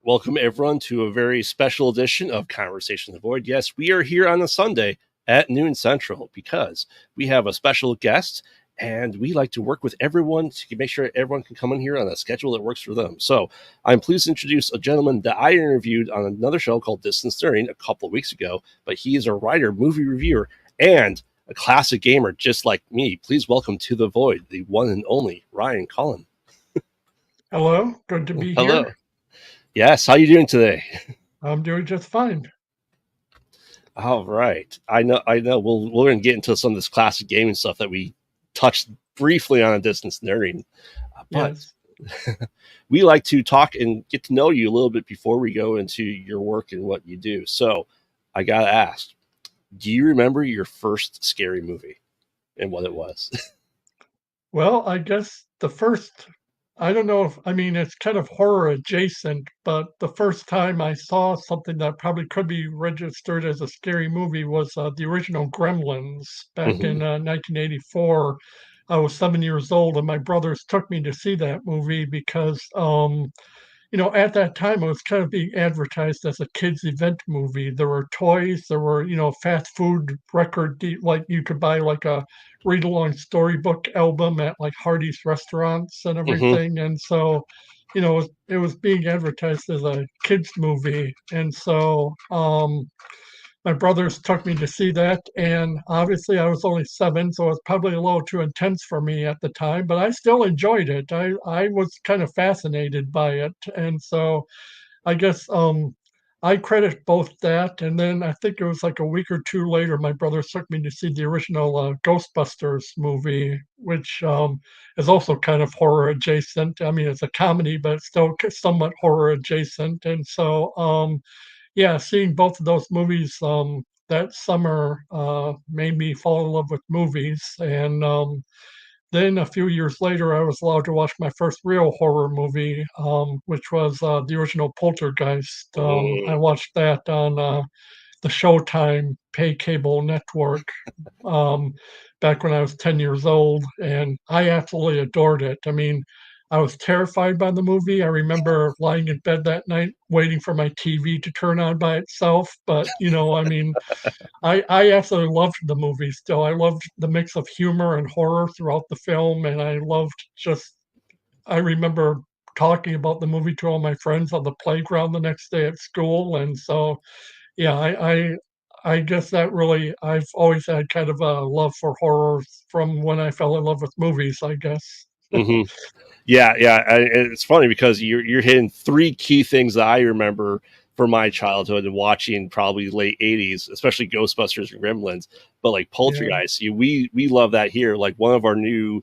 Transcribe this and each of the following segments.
Welcome everyone to a very special edition of Conversation in the Void. Yes, we are here on a Sunday at noon Central because we have a special guest and we like to work with everyone to make sure everyone can come in here on a schedule that works for them. So I'm pleased to introduce a gentleman that I interviewed on another show called Distance Learning a couple of weeks ago, but he is a writer, movie reviewer, and a classic gamer just like me. Please welcome to the Void, the one and only Ryan Cullen. Hello, good to be Hello. here. Yes, how are you doing today? I'm doing just fine. All right. I know. We're gonna get into some of this classic gaming stuff that we touched briefly on a distance nerding, but Yes. we like to talk and get to know you a little bit before we go into your work and what you do. So, I gotta ask, do you remember your first scary movie and what it was? Well, I guess I don't know if, it's kind of horror adjacent, but the first time I saw something that probably could be registered as a scary movie was the original Gremlins back in Hmm. 1984. I was 7 years old, and my brothers took me to see that movie because at that time, it was kind of being advertised as a kids event movie. There were toys, there were, fast food like you could buy like a read along storybook album at like Hardee's restaurants and Hmm. everything. And so, it was being advertised as a kids movie. And so, my brothers took me to see that, and obviously I was only 7, so it was probably a little too intense for me at the time, but I still enjoyed it. I was kind of fascinated by it, and so I guess, I credit both that, and then I think it was like a week or 2 later, my brothers took me to see the original, Ghostbusters movie, which, is also kind of horror adjacent. I mean, it's a comedy, but it's still somewhat horror adjacent, and so, yeah, seeing both of those movies that summer made me fall in love with movies. And then a few years later, I was allowed to watch my first real horror movie, which was the original Poltergeist. I watched that on the Showtime pay cable network um, back when I was 10 years old, and I absolutely adored it. I mean, I was terrified by the movie. I remember lying in bed that night waiting for my TV to turn on by itself. But, I absolutely loved the movie still. I loved the mix of humor and horror throughout the film, and I remember talking about the movie to all my friends on the playground the next day at school. And so, yeah, I guess that really I've always had kind of a love for horror from when I fell in love with movies, I guess. Hmm. Yeah, yeah. It's funny because you're hitting three key things that I remember from my childhood and watching probably late '80s, especially Ghostbusters and Gremlins. But like Yeah. Poltergeist, we love that here. Like one of our new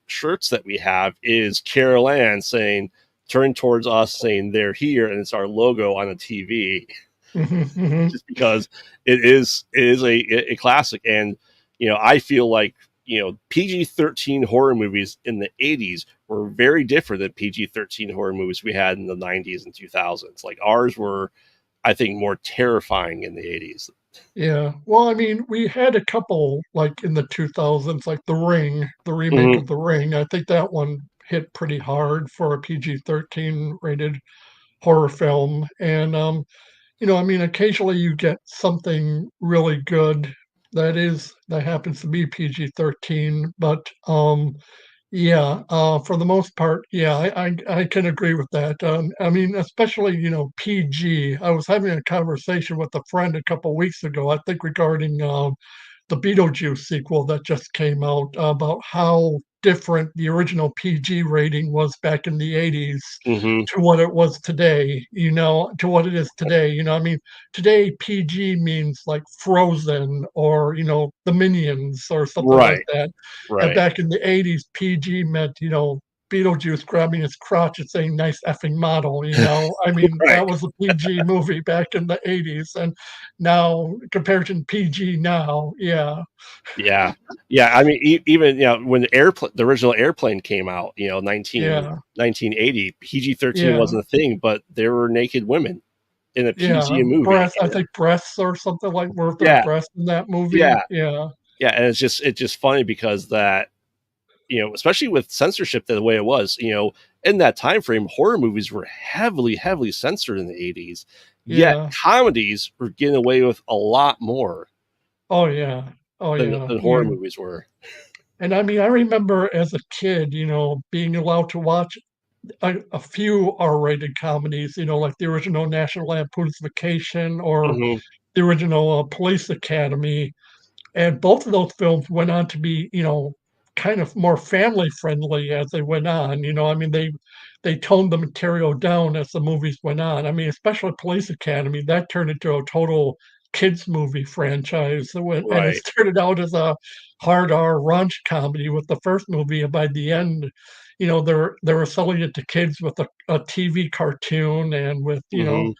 shirts that we have is Carol Ann saying "Turn towards us," saying "They're here," and it's our logo on a TV. Mhm, mhm. Just because it is a classic, and I feel like PG-13 horror movies in the '80s were very different than PG-13 horror movies we had in the '90s and 2000s. Like ours were, I think, more terrifying in the '80s. Yeah. Well, I mean, we had a couple like in the 2000s, like The Ring, the remake Hmm. of The Ring. I think that one hit pretty hard for a PG-13 rated horror film. And I mean, occasionally you get something really good that happens to be PG-13, but yeah, for the most part, yeah, I can agree with that. I mean, especially, PG. I was having a conversation with a friend a couple weeks ago, I think regarding the Beetlejuice sequel that just came out, about how different the original PG rating was back in the 80s Hmm. to what it was today, to what it is today. I mean, today PG means like Frozen or, the Minions or something like Right, that. And right. back in the 80s, PG meant, Beetlejuice grabbing his crotch and saying, "Nice effing model." I mean, Right. that was a PG movie back in the 80s. And now, compared to PG now, yeah, Yeah, yeah. I mean, even when the original Airplane came out, yeah, 1980, PG-13 yeah, wasn't a thing, but there were naked women in a yeah. PG movie. I think breasts or something like worth their Yeah, breasts in that movie. yeah, Yeah, yeah. And it's just funny because that especially with censorship the way it was, in that time frame, horror movies were heavily, heavily censored in the 80s. Yet Yeah. comedies were getting away with a lot more Oh, yeah. Oh, yeah. than horror You movies were. and I mean, I remember as a kid, being allowed to watch a few R-rated comedies, like the original National Lampoon's Vacation or Hmm. the original Police Academy. And both of those films went on to be, kind of more family friendly as they went on. I mean, they toned the material down as the movies went on. I mean, especially Police Academy, that turned into a total kids movie franchise. And it Right. started out as a hard R raunch comedy with the first movie, and by the end, they were selling it to kids with a TV cartoon and with Hmm.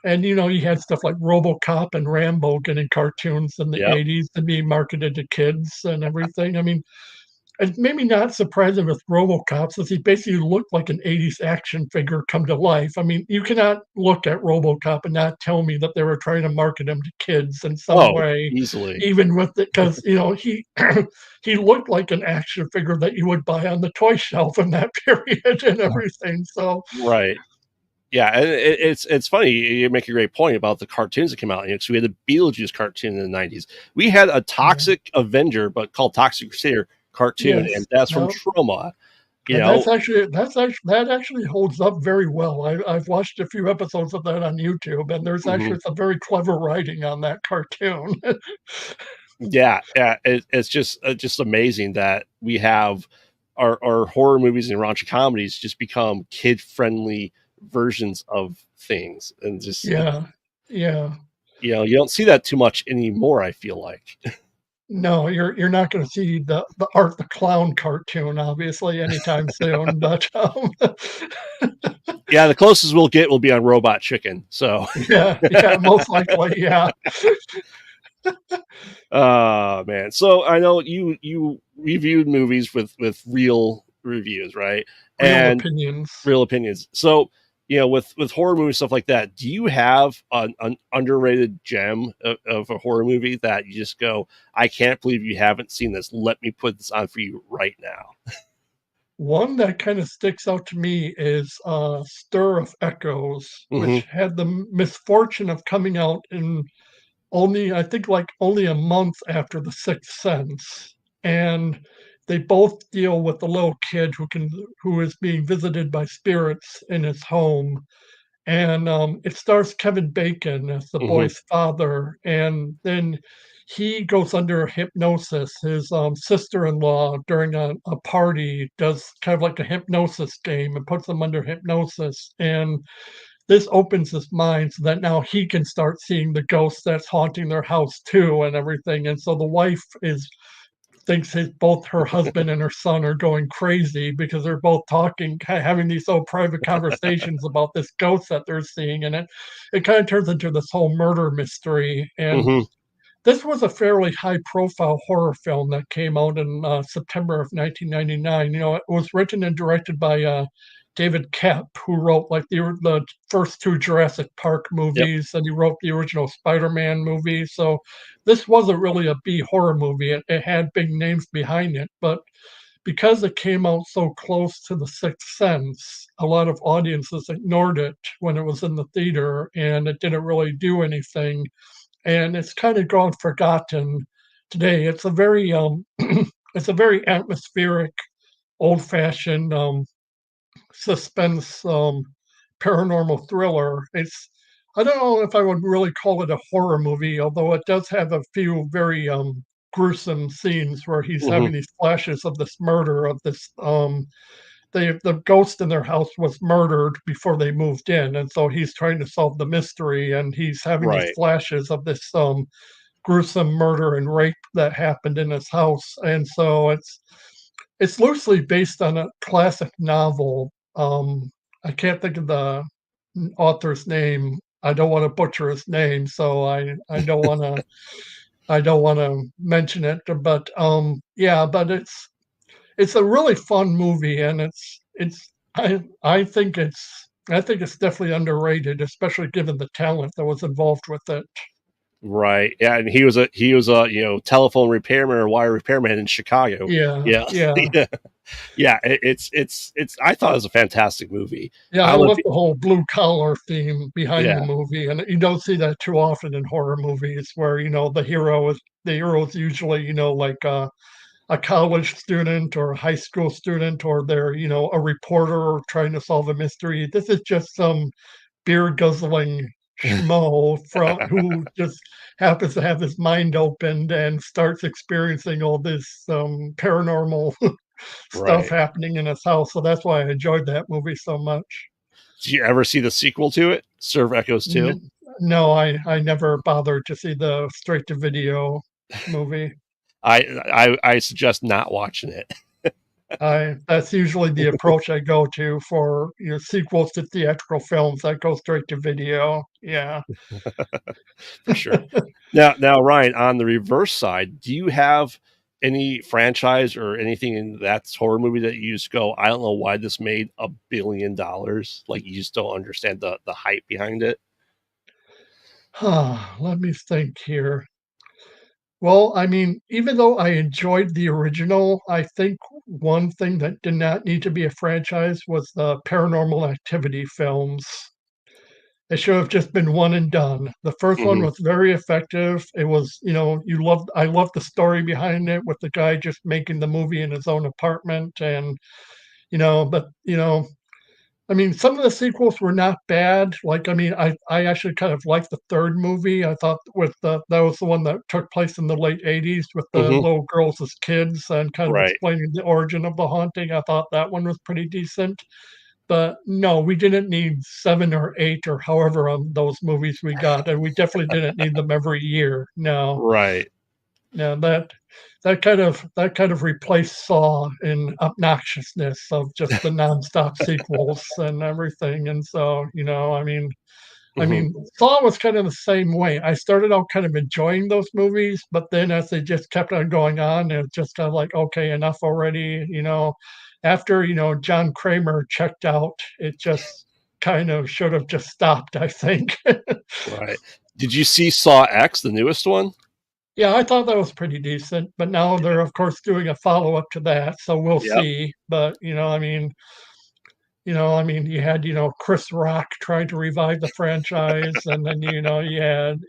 you had stuff like RoboCop and Rambo getting cartoons in the Yep. '80s and being marketed to kids and everything. I mean, it's maybe not surprising with RoboCop since he basically looked like an '80s action figure come to life. I mean, you cannot look at RoboCop and not tell me that they were trying to market him to kids in some Oh, way, easily. even with it, because he he looked like an action figure that you would buy on the toy shelf in that period and everything. So Right. Yeah, and it's funny. You make a great point about the cartoons that came out. So we had the Beetlejuice cartoon in the '90s. We had a yeah, Toxic Avenger, but called Toxic Crusader cartoon, yes, and that's from yeah. Trauma. You And know, that actually holds up very well. I've watched a few episodes of that on YouTube, and there's mhm. actually some very clever writing on that cartoon. Yeah, yeah. It's just amazing that we have our horror movies and raunchy comedies just become kid friendly versions of things, and just Yeah, yeah. you don't see that too much anymore. I feel like. No, you're not gonna see the Art the Clown cartoon, obviously, anytime soon, but, Yeah, the closest we'll get will be on Robot Chicken. So, yeah, yeah, most likely, yeah. man. So I know you reviewed movies with real reviews, right? Real And opinions. real opinions. So with horror movies stuff like that, do you have an underrated gem of a horror movie that you just go, I can't believe you haven't seen this. Let me put this on for you right now. One that kinda sticks out to me is, Stir of Echoes, Hmm. which had the misfortune of coming out in only I think, like, only a month after The Sixth Sense, and they both deal with the little kid who is being visited by spirits in his home, and, it stars Kevin Bacon as the Hmm. boy's father, and then he goes under hypnosis. His, sister-in-law during a party does kind of like a hypnosis game and puts him under hypnosis, and this opens his mind so that now he can start seeing the ghost that's haunting their house too and everything. And so the wife is thinks both her husband and her son are going crazy because they're both talking, having these so private conversations about this ghost that they're seeing, and it kind of turns into this whole murder mystery. And Hmm. this was a fairly high-profile horror film that came out in, September of 1999. It was written and directed by, David Koepp, who wrote, like, the first 2 Jurassic Park Yep. movies, and he wrote the original Spider-Man movie, so this wasn't really a B horror movie. It had big names behind it, but because it came out so close to The Sixth Sense, a lot of audiences ignored it when it was in the theater, and it didn't really do anything, and it's kind of gone forgotten today. It's a very it's a very atmospheric, old-fashioned suspense paranormal thriller. I don't know if I would really call it a horror movie, although it does have a few very gruesome scenes where he's Hmm. having these flashes of this murder of this the ghost in their house was murdered before they moved in, and so he's trying to solve the mystery, and he's having these Right. flashes of this gruesome murder and rape that happened in his house, and so it's loosely based on a classic novel. I can't think of the author's name. I don't want to butcher his name, so I don't want to mention it. But yeah, but it's a really fun movie, and I think it's definitely underrated, especially given the talent that was involved with it. Right. Yeah, and he was a telephone repairman or wire repairman in Chicago. Yeah, Yeah. yeah. Yeah. Yeah, it's. I thought it was a fantastic movie. Yeah, I I don't know if love the whole blue collar theme behind the yeah, movie, and you don't see that too often in horror movies, where the hero is usually like a college student or a high school student, or they're a reporter trying to solve a mystery. This is just some beer guzzling schmo from who just happens to have his mind opened and starts experiencing all this paranormal stuff right. happening in his house. So that's why I enjoyed that movie so much. Did you ever see the sequel to it, Serve Echoes 2? N- no, I never bothered to see the straight to video movie. I suggest not watching it. I That's usually the approach I go to for sequels to theatrical films. I go straight to video. Yeah. For sure. Now, Ryan, on the reverse side, do you have any franchise or anything in that horror movie that you just go, I don't know why this made $1 billion? Like you just don't understand the hype behind it. Let me think here. Well, I mean, even though I enjoyed the original, I think one thing that did not need to be a franchise was the Paranormal Activity films. It should have just been one and done. The first one Hmm. was very effective. It was, I loved the story behind it with the guy just making the movie in his own apartment and, but, I mean, some of the sequels were not bad. Like, I mean, I actually kind of liked the third movie. I thought that was the one that took place in the late '80s with the Hmm. little girls as kids and kind of Right. explaining the origin of the haunting. I thought that one was pretty decent. But no, we didn't need 7 or 8 or however those movies we got, and we definitely didn't need them every year. No. Right. Yeah, that kind of replaced Saw in obnoxiousness of just the nonstop sequels and everything. And so, I Hmm. mean, Saw was kind of the same way. I started out kind of enjoying those movies, but then as they just kept on going on, it was just kind of like, okay, enough already. After John Kramer checked out, it just kind of should have just stopped, I think. Right. Did you see Saw X, the newest one? Yeah, I thought that was pretty decent, but now they're of course doing a follow-up to that, so we'll Yep. see. But, you had, Chris Rock trying to revive the franchise, and then, you had,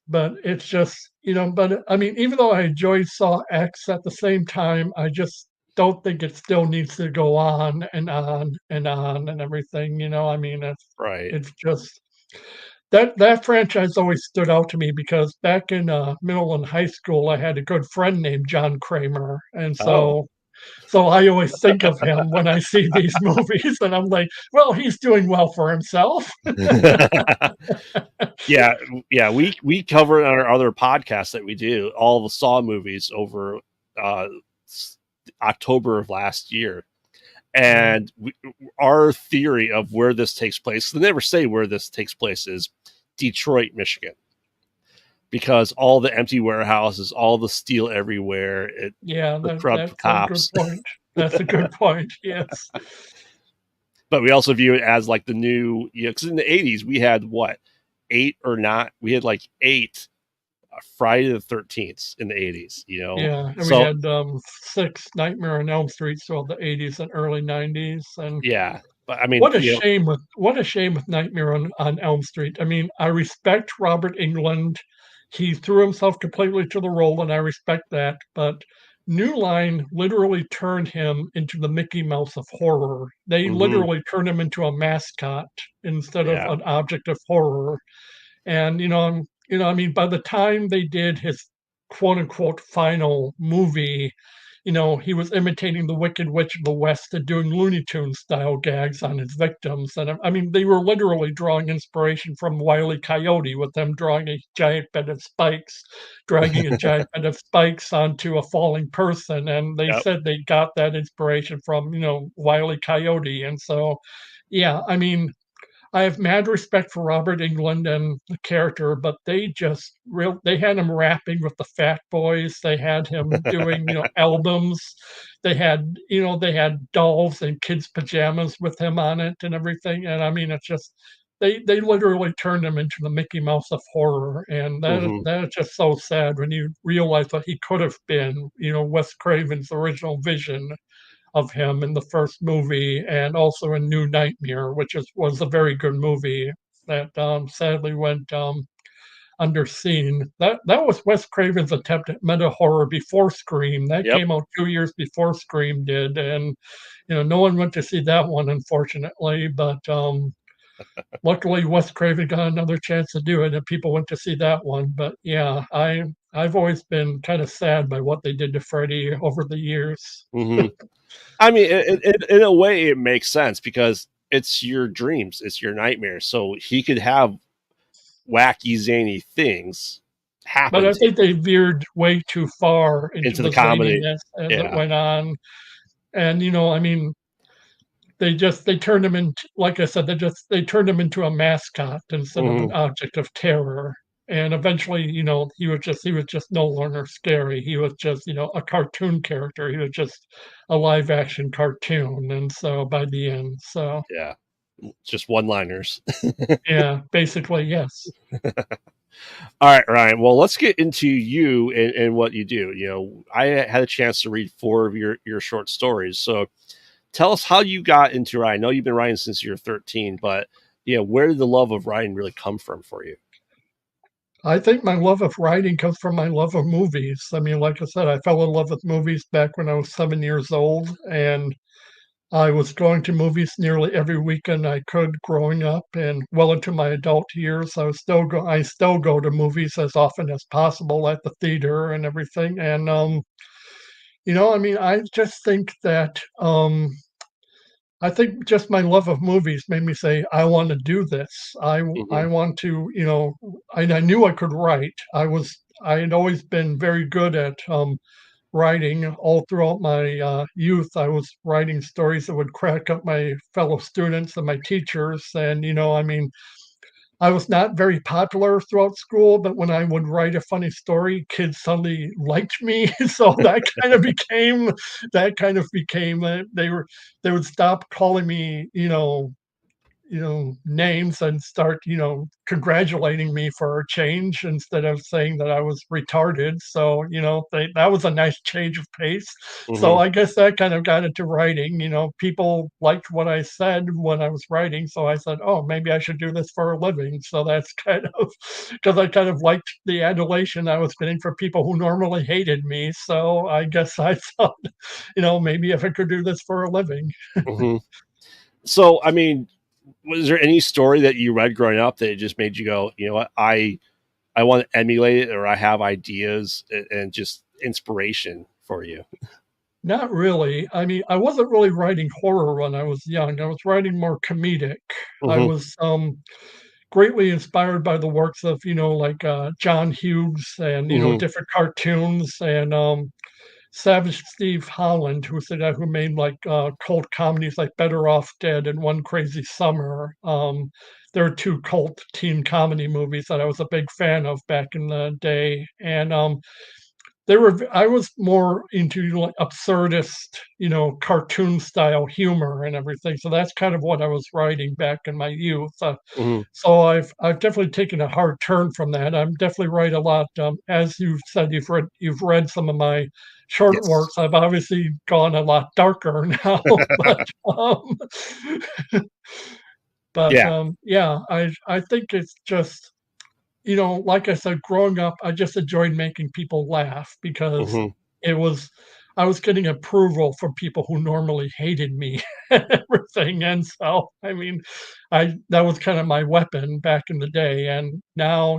but it's just, but I mean, even though I enjoyed Saw X at the same time, I just don't think it still needs to go on and on and on and everything. I mean, Right. it's just that franchise always stood out to me because back in middle and high school, I had a good friend named John Kramer, and Oh. so I always think of him when I see these movies, and I'm like, well, he's doing well for himself. Yeah, yeah, we cover in our other podcasts that we do all the Saw movies over uh, October of last year, Yeah, and our theory of where this takes place. They never say where this takes place is Detroit, Michigan, because all the empty warehouses, all the steel everywhere, yeah, the corrupt that's a good cops. point. That's a good point. Yes. But we also view it as like the new, because in the '80s we had what, eight or not? We had like eight Friday the 13th in the '80s. Yeah, and we So had 6 Nightmare on Elm Street throughout the '80s and early '90s, and yeah, but I mean, what a shame with Nightmare on Elm Street. I mean, I respect Robert Englund. He threw himself completely to the role, and I respect that. But New Line literally turned him into the Mickey Mouse of horror. They mhm, literally turned him into a mascot instead of yeah, an object of horror. And I mean, by the time they did his quote unquote final movie, he was imitating the Wicked Witch of the West and doing Looney Tunes style gags on his victims. And I mean, they were literally drawing inspiration from Wile E. Coyote with them drawing a giant bed of spikes, dragging a giant bed of spikes onto a falling person. And they yep, said they got that inspiration from, Wile E. Coyote. And so, yeah, I mean, I have mad respect for Robert Englund and the character, but they had him rapping with the Fat Boys. They had him doing, albums. They had dolls and kids' pajamas with him on it and everything. And I mean, it's just they literally turned him into the Mickey Mouse of horror, and Hmm. that is just so sad when you realize what he could have been. Wes Craven's original vision of him in the first movie, and also in New Nightmare, which was a very good movie that sadly went underseen. That was Wes Craven's attempt at meta horror before Scream. That Yep. came out 2 years before Scream did, and no one went to see that one, unfortunately. But luckily, Wes Craven got another chance to do it, and people went to see that one. But yeah, I've always been kind of sad by what they did to Freddy over the years. Hmm. I mean, in a way, it makes sense because it's your dreams, it's your nightmares. So he could have wacky, zany things But happen I to think you they veered way too far into into the the comedy. zaniness as it Yeah. went on. And I mean, they turned him into, like I said, they turned him into a mascot instead of an Hmm. object of terror. And eventually, he was just no longer scary. He was just, a cartoon character. He was just a live action cartoon. And so by the end, so Yeah. Just one liners. yeah, basically, yes. All right, Ryan. Well, let's get into you and what you do. I had a chance to read four of your short stories. So tell us how you got into writing. I know you've been writing since you're 13, but where did the love of writing really come from for you? I think my love of writing comes from my love of movies. I mean, like I said, I fell in love with movies back when I was 7 years old, and I was going to movies nearly every weekend I could growing up, and well into my adult years. I still go to movies as often as possible at the theater and everything. And I mean, I think just my love of movies made me say, I want to do this. I Hmm. want to, I knew I could write. I had always been very good at writing all throughout my youth. I was writing stories that would crack up my fellow students and my teachers. And, I mean, I was not very popular throughout school, but when I would write a funny story, kids suddenly liked me. So they would stop calling me, names and start, congratulating me for a change instead of saying that I was retarded. So, that was a nice change of pace. So Hmm. I guess that kind of got into writing. People liked what I said when I was writing. So I said, oh, maybe I should do this for a living. So that's kind of because I kind of liked the adulation I was getting from people who normally hated me. So I guess I thought, maybe if I could do this for a living. Hmm. So, I mean, was there any story that you read growing up that just made you go, you know what, I want to emulate it, or I have ideas and just inspiration for you? Not really. I mean, I wasn't really writing horror when I was young. I was writing more comedic. I Hmm. was greatly inspired by the works of, like John Hughes and, Hmm. different cartoons and Savage Steve Holland, who's the guy who made like cult comedies like Better Off Dead and One Crazy Summer. There are two cult teen comedy movies that I was a big fan of back in the day. And I was more into like absurdist, cartoon style humor and everything. So that's kind of what I was writing back in my youth. Hmm. So I've definitely taken a hard turn from that. I'm definitely write a lot. As you've said, you've read some of my short Yes. works. I've obviously gone a lot darker now, um, but Yeah. yeah, I think it's just, like I said, growing up, I just enjoyed making people laugh because Hmm. it was I was getting approval from people who normally hated me and everything. And so, I mean, I that was kind of my weapon back in the day. And now,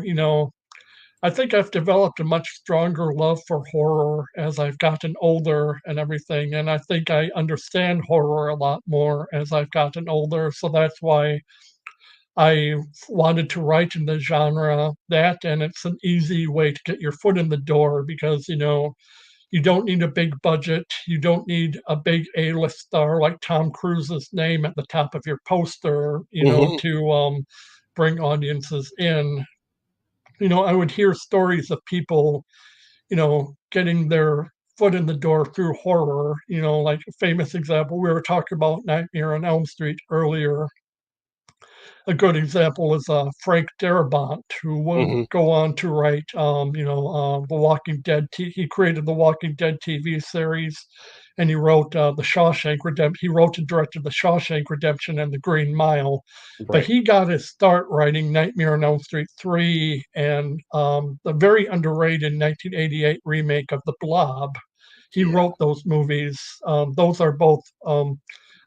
I think I've developed a much stronger love for horror as I've gotten older and everything. And I think I understand horror a lot more as I've gotten older. So that's why I wanted to write in the genre that, and it's an easy way to get your foot in the door because, you don't need a big budget. You don't need a big A-list star like Tom Cruise's name at the top of your poster, Hmm. to bring audiences in. I would hear stories of people, getting their foot in the door through horror. Like a famous example, we were talking about Nightmare on Elm Street earlier. a good example is Frank Darabont, who would Hmm. go on to write, The Walking Dead. He created the Walking Dead TV series, and he wrote the Shawshank Redemption. He wrote and directed the Shawshank Redemption and the Green Mile. But Right. he got his start writing Nightmare on Elm Street 3 and the very underrated 1988 remake of The Blob. He Yeah. wrote those movies. Those are both.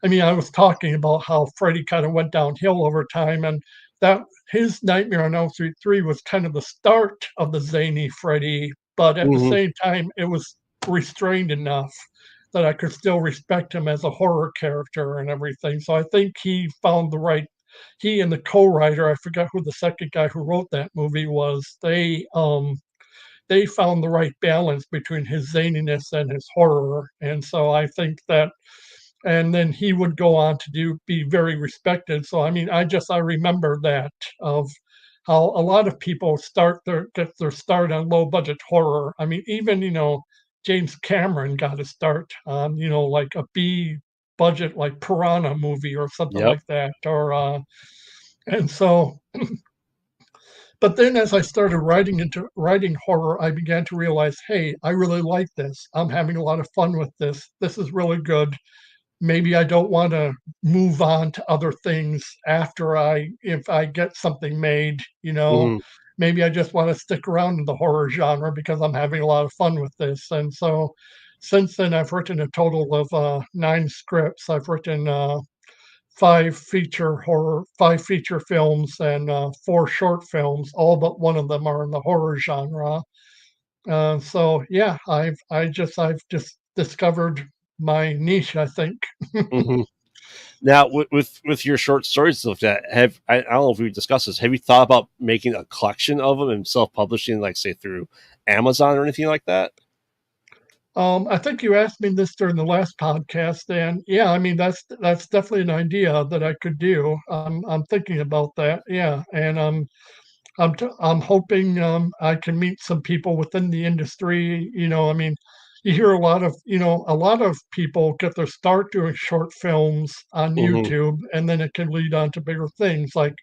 I mean, I was talking about how Freddy kind of went downhill over time, and that his Nightmare on Elm Street 3 was kind of the start of the zany Freddy, but at the Hmm. same time, it was restrained enough that I could still respect him as a horror character and everything. So I think he found the right. He and the co-writer, I forgot who the second guy who wrote that movie was. They found the right balance between his zaniness and his horror. And so I think that, and then he would go on to be very respected. So I mean, I remember that of how a lot of people get their start on low budget horror. I mean, even James Cameron got his start on like a B budget like Piranha movie or something Yep. like that, or and so but then as I started writing horror, I began to realize, hey, I really like this. I'm having a lot of fun with this. This is really good. Maybe I don't want to move on to other things if I get something made. Hmm. Maybe I just want to stick around in the horror genre because I'm having a lot of fun with this. And so since then, I've written a total of 9 scripts. I've written 5 feature films and 4 short films. All but one of them are in the horror genre. So yeah, I've just discovered my niche, I think. Hmm. Now, with your short stories and stuff like that, I don't know if we discussed this. Have you thought about making a collection of them and self publishing, like say through Amazon or anything like that? I think you asked me this during the last podcast, and yeah, I mean that's definitely an idea that I could do. I'm thinking about that, yeah, and I'm hoping I can meet some people within the industry. I mean, you hear a lot of people get their start doing short films on Hmm. YouTube, and then it can lead on to bigger things. Like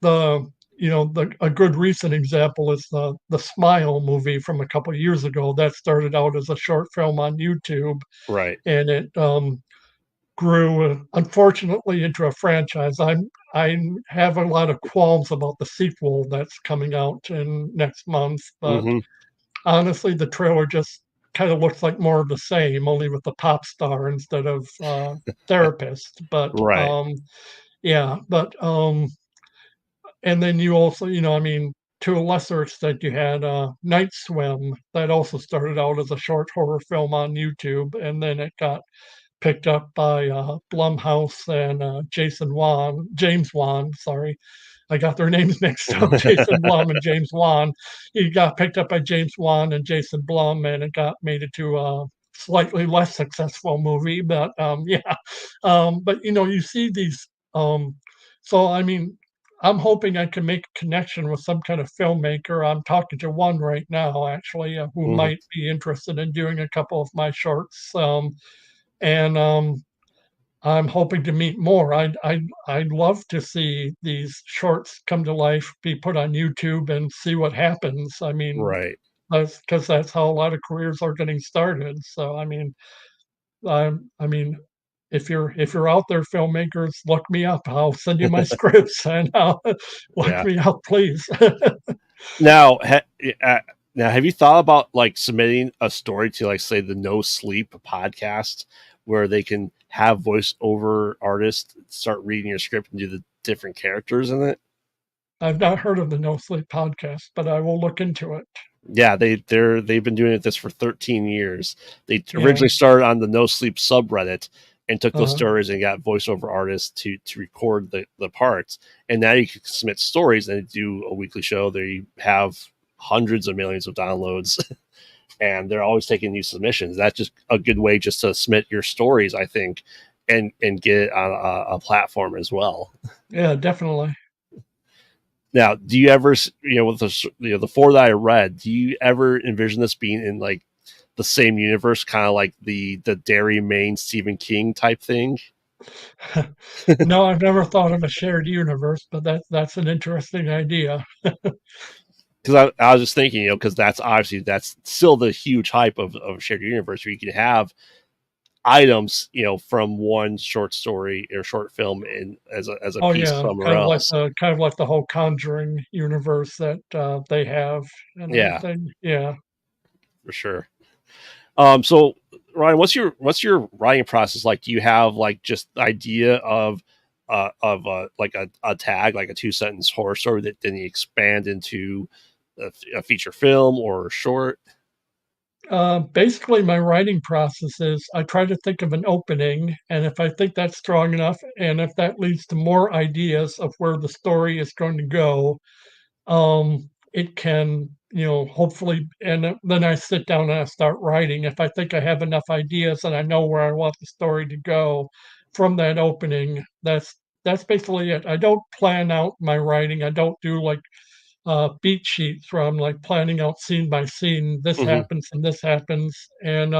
the the a good recent example is the Smile movie from a couple of years ago that started out as a short film on YouTube, Right. and it grew unfortunately into a franchise. I have a lot of qualms about the sequel that's coming out in next month, but Hmm. honestly, the trailer just kind of looks like more of the same, only with the pop star instead of therapist. But Right. yeah, but and then you also, I mean, to a lesser extent, you had Night Swim that also started out as a short horror film on YouTube, and then it got picked up by Blumhouse and James Wan. Sorry, I got their names mixed up. Jason Blum and James Wan. He got picked up by James Wan and Jason Blum, and it got made into a slightly less successful movie. But yeah, but you see these. So I mean, I'm hoping I can make a connection with some kind of filmmaker. I'm talking to one right now, actually, who Hmm. might be interested in doing a couple of my shorts. And I'm hoping to meet more. I'd love to see these shorts come to life, be put on YouTube, and see what happens. I mean, Right. that's because that's how a lot of careers are getting started. So I mean, if you're out there, filmmakers, look me up. I'll send you my scripts and look Yeah. me up, please. Now, uh, now, have you thought about like submitting a story to, like, say, the No Sleep podcast, where they can have voiceover artists start reading your script and do the different characters in it? I've not heard of the No Sleep podcast, but I will look into it. Yeah, they've been doing this for 13 years. They Yeah. originally started on the No Sleep subreddit and took those Uh, stories and got voiceover artists to record the parts. And now you can submit stories and do a weekly show. They have hundreds of millions of downloads, and they're always taking new submissions. That's just a good way just to submit your stories, I think, and get it on a platform as well. yeah, definitely. Now, do you ever, with the four that I read, do you ever envision this being in like the same universe, kind of like the Derry Maine Stephen King type thing? No, I've never thought of a shared universe, but that's an interesting idea. Because I was just thinking, because that's obviously that's still the huge hype of shared universe where you can have items, from one short story or short film in as a Oh piece yeah, somewhere else. kind of like the whole Conjuring universe that they have and Yeah, everything. Yeah. for sure. So Ryan, what's your writing process like? Do you have like just the idea of like a tag, like a 2 sentence horror story that then you expand into a feature film or a short? Basically, my writing process is I try to think of an opening, and if I think that's strong enough, and if that leads to more ideas of where the story is going to go, it can, hopefully, and then I sit down and I start writing. If I think I have enough ideas and I know where I want the story to go from that opening, that's basically it. I don't plan out my writing. I don't do like beat sheets from like planning out scene by scene. This Hmm. happens and this happens, and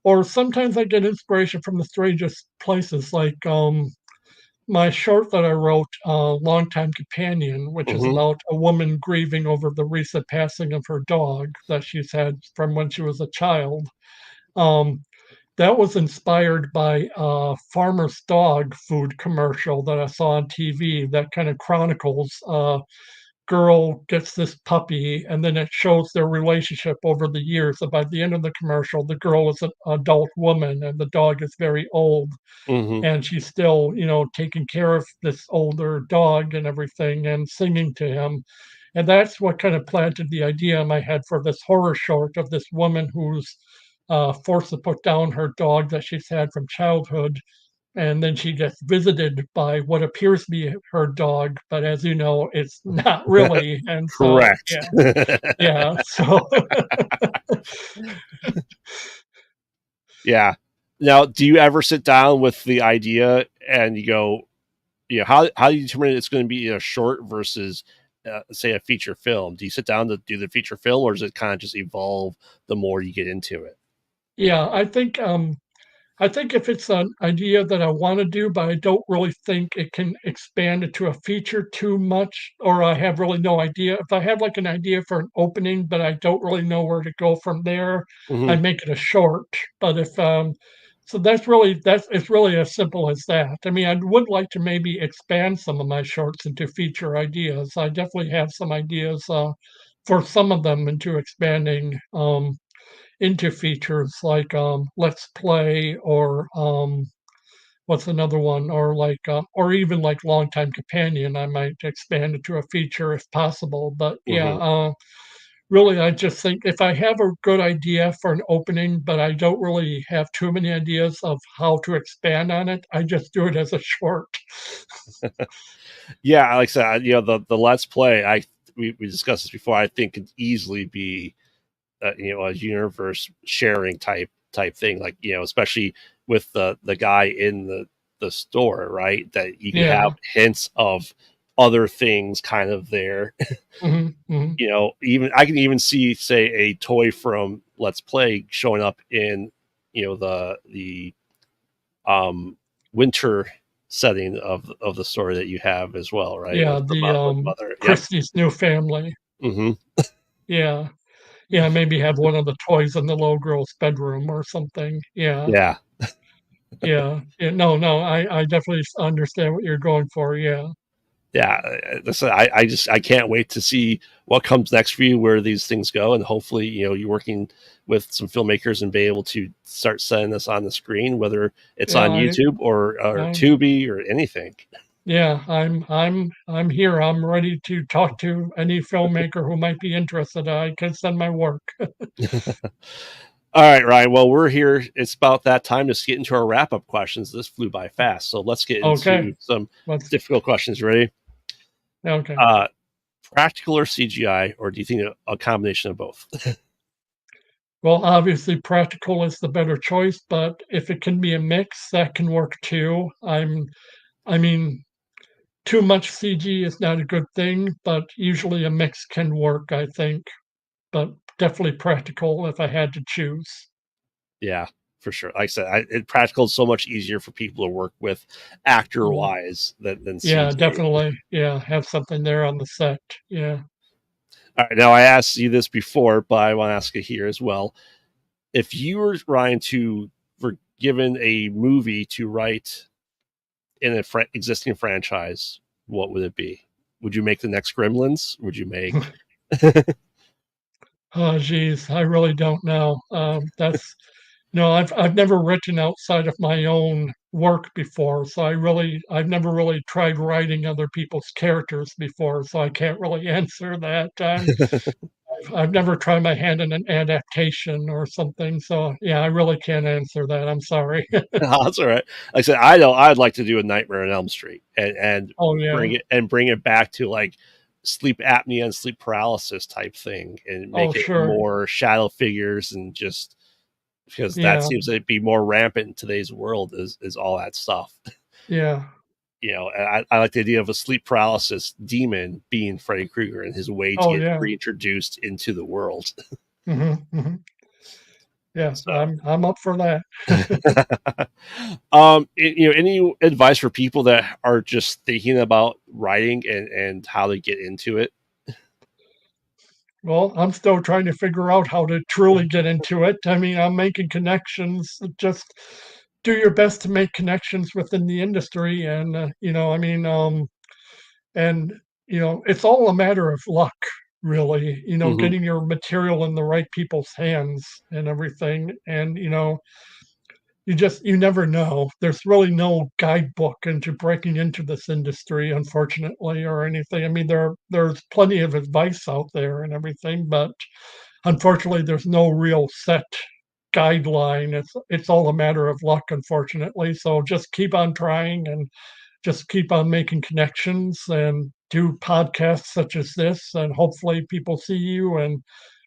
or sometimes I get inspiration from the strangest places, like my short that I wrote, "Longtime Companion," which is Hmm. about a woman grieving over the recent passing of her dog that she's had from when she was a child. Um, that was inspired by a farmer's dog food commercial that I saw on TV that kind of chronicles girl gets this puppy, and then it shows their relationship over the years. So by the end of the commercial, the girl is an adult woman and the dog is very old, Hmm. and she's still, taking care of this older dog and everything and singing to him. And that's what kind of planted the idea in my head for this horror short of this woman who's forced to put down her dog that she's had from childhood, and then she gets visited by what appears to be her dog, but as you know, it's not really. And so, Correct. yeah, yeah. So, Yeah. Now, do you ever sit down with the idea and you go, how do you determine it's going to be a short versus, say, a feature film? Do you sit down to do the feature film, or does it kind of just evolve the more you get into it? yeah, I think if it's an idea that I want to do, but I don't really think it can expand into a feature too much, or I have really no idea. If I have like an idea for an opening, but I don't really know where to go from there, I Hmm. make it a short. But if so that's it's really as simple as that. I mean, I would like to maybe expand some of my shorts into feature ideas. I definitely have some ideas for some of them into expanding into features like let's play, or what's another one, or like or even like longtime companion. I might expand it to a feature if possible, but yeah, Hmm. really I just think if I have a good idea for an opening but I don't really have too many ideas of how to expand on it, I just do it as a short. Yeah, like I said, the let's play. We discussed this before. I think could easily be, a universe sharing type thing. Like, especially with the guy in the store, right? That you could have Yeah. hints of other things kind of there. Hmm. Hmm. Even I can even see, say, a toy from Let's Play showing up in, the um winter setting of the story that you have as well, right? Yeah, The the with mother. Yep. Christie's new family. Hmm. Yeah. Yeah, maybe have one of the toys in the little girl's bedroom or something. Yeah, Yeah. yeah. Yeah, no, I definitely understand what you're going for, yeah. Yeah, listen, I can't wait to see what comes next for you, where these things go, and hopefully, you're working with some filmmakers and be able to start setting this on the screen, whether it's Yeah, on YouTube or I Tubi or anything. yeah, I'm here. I'm ready to talk to any filmmaker who might be interested. I can send my work. All right, Ryan. Well, we're here. It's about that time to get into our wrap up questions. This flew by fast, so let's get Okay, into some let's difficult questions. Ready? okay. Uh, Practical or CGI, or do you think a combination of both? Well, obviously practical is the better choice, but if it can be a mix, that can work too. I mean, too much CG is not a good thing, but usually a mix can work, I think. But definitely practical if I had to choose. Yeah. for sure. Like I said, practical is so much easier for people to work with actor Mhm. wise than Yeah, CG. definitely. Yeah, have something there on the set. Yeah. All right, now I asked you this before, but I want to ask it here as well. If you were Ryan to were given a movie to write in a existing franchise, what would it be? Would you make the next Gremlins? Would you make? Oh, geez, I really don't know. That's no, I've never written outside of my own work before, so I've never really tried writing other people's characters before, so I can't really answer that. I've never tried my hand in an adaptation or something, so yeah, I really can't answer that. I'm sorry. No, that's all right. Like I said, I know I'd like to do a Nightmare on Elm Street and Oh yeah. bring it back to like sleep apnea and sleep paralysis type thing, and Oh make it sure. more shadow figures and just because that Yeah. seems to be more rampant in today's world is all that stuff. Yeah. I like the idea of a sleep paralysis demon being Freddy Krueger and his way to Oh get yeah. reintroduced into the world. Hmm. Yeah, So, I'm up for that. any advice for people that are just thinking about writing and how to get into it? Well, I'm still trying to figure out how to truly get into it. I mean, I'm making connections. Just do your best to make connections within the industry, and I mean, and it's all a matter of luck, really. Hmm. Getting your material in the right people's hands and everything, and you never know. There's really no guidebook into breaking into this industry, unfortunately, or anything. I mean, there's plenty of advice out there and everything, but unfortunately, there's no real set guideline. It's all a matter of luck, unfortunately. So just keep on trying and just keep on making connections and do podcasts such as this, and hopefully people see you and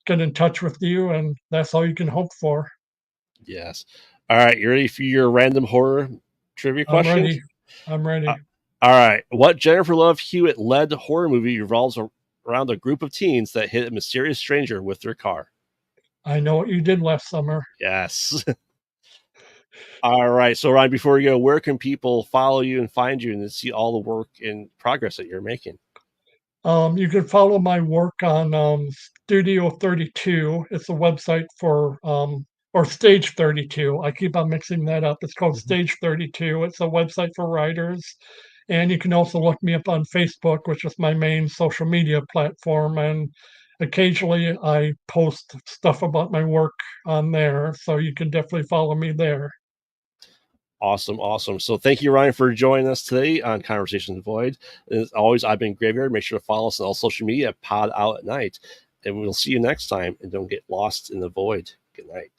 get in touch with you, and that's all you can hope for. Yes. All right. You ready for your random horror trivia I'm ready. questions? I'm Uh, ready. all right. What Jennifer Love Hewitt led horror movie revolves around a group of teens that hit a mysterious stranger with their car? I know what you did last summer. Yes. All right. So, Ryan, before we go, where can people follow you and find you and see all the work and progress that you're making? You can follow my work on Studio 32. It's a website for, or Stage 32. I keep on mixing that up. It's called Mhm. Stage 32. It's a website for writers. And you can also look me up on Facebook, which is my main social media platform. And occasionally I post stuff about my work on there. So you can definitely follow me there. Awesome, awesome. So thank you, Ryan, for joining us today on Conversations Void. As always, I've been Graveyard. Make sure to follow us on all social media, Pod Out at Night. And we'll see you next time. And don't get lost in the void. Good night.